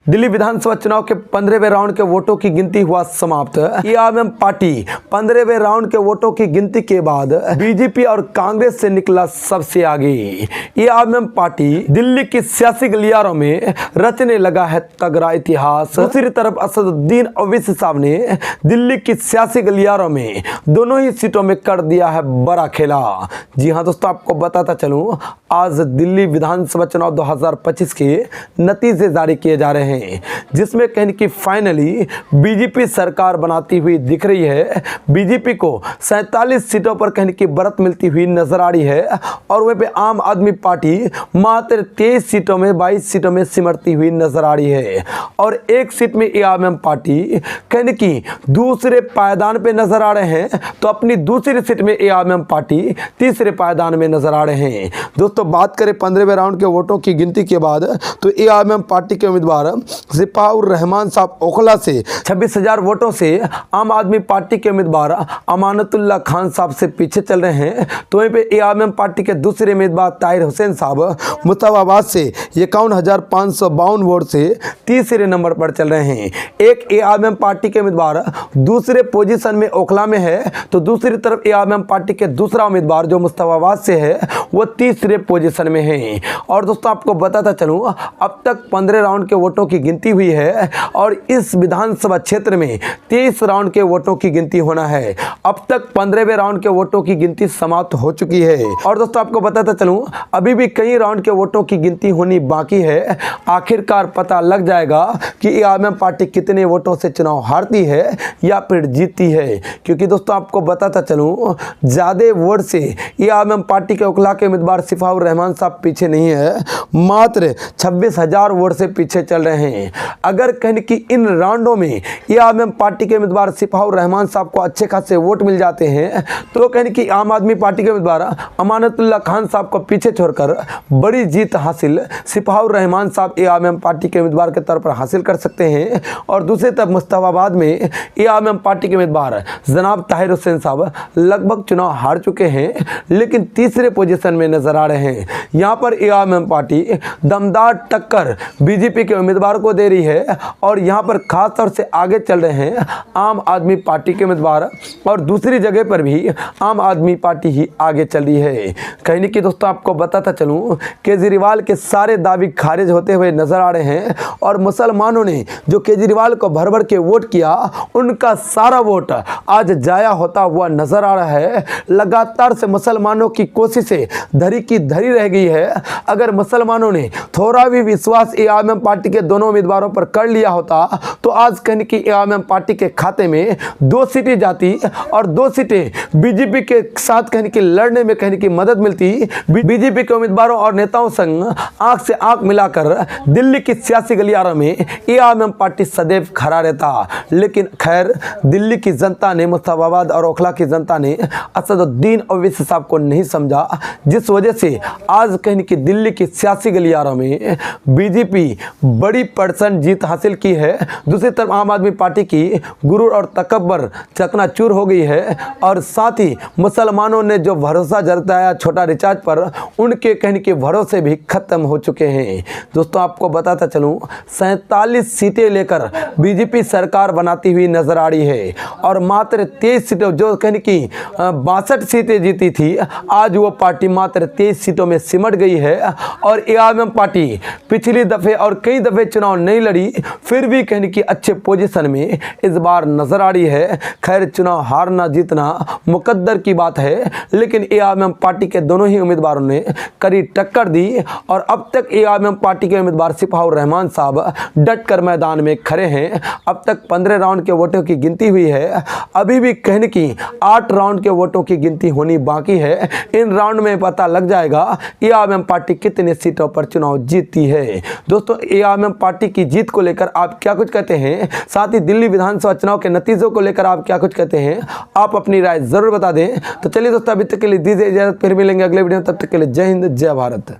दिल्ली विधानसभा चुनाव के 15वें राउंड के वोटों की गिनती हुआ समाप्त। एआईएमआईएम पार्टी 15वें राउंड के वोटों की गिनती के बाद बीजेपी और कांग्रेस से निकला सबसे आगे। एआईएमआईएम पार्टी दिल्ली की सियासी गलियारों में रचने लगा है तगड़ा इतिहास। दूसरी तरफ असदुद्दीन ओवैसी साहब ने दिल्ली की सियासी गलियारों में दोनों ही सीटों में कर दिया है बड़ा खेला। जी हाँ दोस्तों, आपको बताता चलूं, आज दिल्ली विधानसभा चुनाव 2025 के नतीजे जारी किए जा रहे हैं, जिसमें कहीं कि फाइनली बीजेपी सरकार बनाती हुई दिख रही है। बीजेपी को 47 सीटों पर कहीं की बढ़त मिलती हुई नजर आ रही है और वहीं पे आम आदमी पार्टी मात्र 23 सीटों में 22 सीटों में सिमटती हुई नजर आ रही है और एक सीट में एआईएमआईएम पार्टी कहीं की दूसरे पायदान पे नजर आ रहे हैं, तो अपनी दूसरी सीट में एआईएमआईएम पार्टी तीसरे पायदान में नजर आ रहे हैं। दोस्तों, बात करें 15वें राउंड के वोटों की गिनती के बाद तो एआईएमआईएम पार्टी के उम्मीदवार सिपाउर रहमान साहब ओखला से 26,000 वोटों से आम आदमी पार्टी के उम्मीदवार अमानतुल्लाह खान साहब से पीछे चल रहे हैं। तो वहीं पे एआईएमआईएम पार्टी के दूसरे उम्मीदवार ताहिर हुसैन साहब मुस्ताबाबाद से 51,552 वोट से तीसरे नंबर पर चल रहे हैं। एक एआईएमआईएम पार्टी के उम्मीदवार दूसरे पोजीशन में ओखला में है, तो दूसरी तरफ एआईएमआईएम पार्टी के दूसरा उम्मीदवार जो मुस्ताबाबाद से है वो तीसरे पोजीशन में है। और दोस्तों, आपको बताता चलूं, अब तक 15 राउंड के वोटों की गिनती हुई है और इस विधानसभा क्षेत्र में 23 राउंड के वोटों की गिनती होना है। अब तक 15वें राउंड के वोटों की गिनती समाप्त हो चुकी है। और दोस्तों, आपको बताता चलूं, अभी भी कई राउंड के वोटों की गिनती होनी बाकी है। आखिरकार पता लग जाएगा कि एआईएमआईएम पार्टी कितने वोटों से चुनाव हारती है या फिर जीतती है, क्योंकि दोस्तों आपको बताता चलूं, ज्यादा वोट से एआईएमआईएम पार्टी के ओखला के उम्मीदवार सिपाउर रहमान साहब पीछे नहीं है, मात्र 26,000 वोट से पीछे चल रहे हैं। अगर कहीं कि इन राउंडों में एआईएमआईएम पार्टी के उम्मीदवार सिपाउर रहमान साहब को अच्छे खासे वोट मिल जाते हैं, तो कहीं कि आम आदमी पार्टी के उम्मीदवार अमानतुल्लाह खान साहब को पीछे छोड़कर बड़ी जीत हासिल सिपाउर रहमान साहब एआईएमआईएम पार्टी के उम्मीदवार के तौर पर हासिल कर सकते हैं। और दूसरी तरफ मुस्ताबाबाद में एआईएमआईएम पार्टी के उम्मीदवार जनाब ताहिर हुसैन साहब लगभग चुनाव हार चुके हैं, लेकिन तीसरे पोजीशन में नजर आ रहे हैं। यहाँ पर एआईएमआईएम पार्टी दमदार टक्कर बीजेपी के उम्मीदवार को दे रही है और यहाँ पर खास तौर से आगे चल रहे हैं आम आदमी पार्टी के उम्मीदवार, और दूसरी जगह पर भी आम आदमी पार्टी ही आगे चल रही है। कहीं नहीं कि दोस्तों, आपको बताता चलूं, केजरीवाल के सारे दावे खारिज होते हुए नजर आ रहे हैं और मुसलमानों ने जो केजरीवाल को भर भर के वोट किया, उनका सारा वोट आज जाया होता हुआ नजर आ रहा है। लगातार से मुसलमानों की कोशिशें धरी की धरी रह गई है। अगर मुसलमानों ने थोड़ा भी विश्वास एआईएमआईएम पार्टी के दोनों उम्मीदवारों पर कर लिया होता, तो आज कहीं की एआईएमआईएम पार्टी के खाते में 2 सीटें जाती और 2 सीटें बीजेपी के साथ कहीं की लड़ने में कहीं की मदद मिलती। बीजेपी के उम्मीदवारों और नेताओं संग आंख से आंख मिलाकर दिल्ली की सियासी गलियारों में एआईएमआईएम पार्टी सदैव खड़ा रहता। लेकिन खैर, दिल्ली की जनता ने, मुस्ताबाबाद और ओखला की जनता ने असदुद्दीन ओवैसी साहब को नहीं समझा, जिस वजह से आज कहीं की दिल्ली की सियासी गलियारों में बीजेपी बड़ी % जीत हासिल की है। दूसरी तरफ आम आदमी पार्टी की गुरूर और तकब्बर चकनाचूर हो गई है और साथ ही मुसलमानों ने जो भरोसा जताया छोटा रिचार्ज पर, उनके कहीं के भरोसे भी खत्म हो चुके हैं। दोस्तों, आपको बताता चलूं, 47 सीटें लेकर बीजेपी सरकार बनाती हुई नजर आ रही है और मात्र 23 सीटों, जो कहीं की 62 सीटें जीती थी, आज वो पार्टी मात्र 23 सीटों में सिमट गई है। और एआईएमआईएम पार्टी पिछली दफे और कई दफे चुनाव नहीं लड़ी, फिर भी कहीं की अच्छे पोजीशन में इस बार नजर आ रही है। खैर, चुनाव हारना जीतना मुकद्दर की बात है, लेकिन एआईएमआईएम पार्टी के दोनों ही उम्मीदवारों ने कड़ी टक्कर दी और अब तक एआईएमआईएम पार्टी के उम्मीदवार सिपाउर रहमान साहब डट कर मैदान में खड़े हैं। अब तक 15 राउंड के वोटों की गिनती हुई है, अभी भी कहीं की 8 राउंड के वोटों की गिनती होनी बाकी है। इन राउंड में पता लग जाएगा एआईएमआईएम पार्टी कितने सीटों पर चुनाव जीतती है। दोस्तों, एआईएमआईएम पार्टी की जीत को लेकर आप क्या कुछ कहते हैं, साथ ही दिल्ली विधानसभा चुनाव के नतीजों को लेकर आप क्या कुछ कहते हैं, आप अपनी राय जरूर बता दें। तो चलिए दोस्तों, अभी तक के लिए दीजिए इजाजत, फिर मिलेंगे अगले वीडियो में। तब तक के लिए जय हिंद, जय भारत।